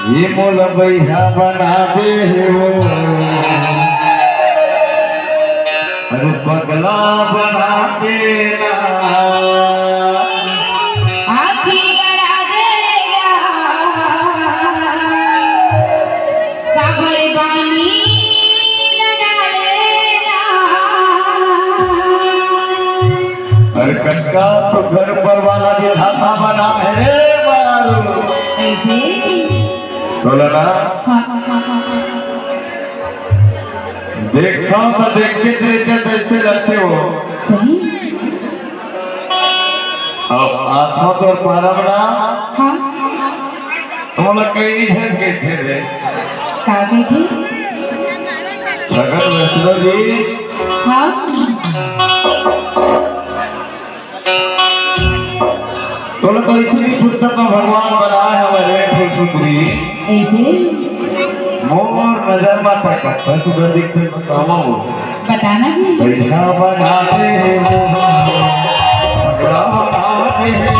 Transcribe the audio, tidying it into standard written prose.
ये मोल भैया बना दे हो, अरे पगला बना देना, आखी गड़ा देगा काबर बानी लगा लेना। अरे कटका तो घर पर वाला विधाता बना है रे बारू, ऐसे बोला ना। हाँ। देखता हूँ तो देखते देखते कैसे रहते हो। सही। अब आत्मा तो पारवना हाँ। तुम लोग कहीं नहीं थे थे रे, कागे थे सगल वैष्णो जी। हाँ। तो लोग तो इसी फुर्सत में भगवान बनाए हमारे फूल सुंदरी, ऐसे मोर नजर में पड़ता सुगंधित से बताओ, बताना जी। भैया बनाते हैं, पगला बनाते हैं।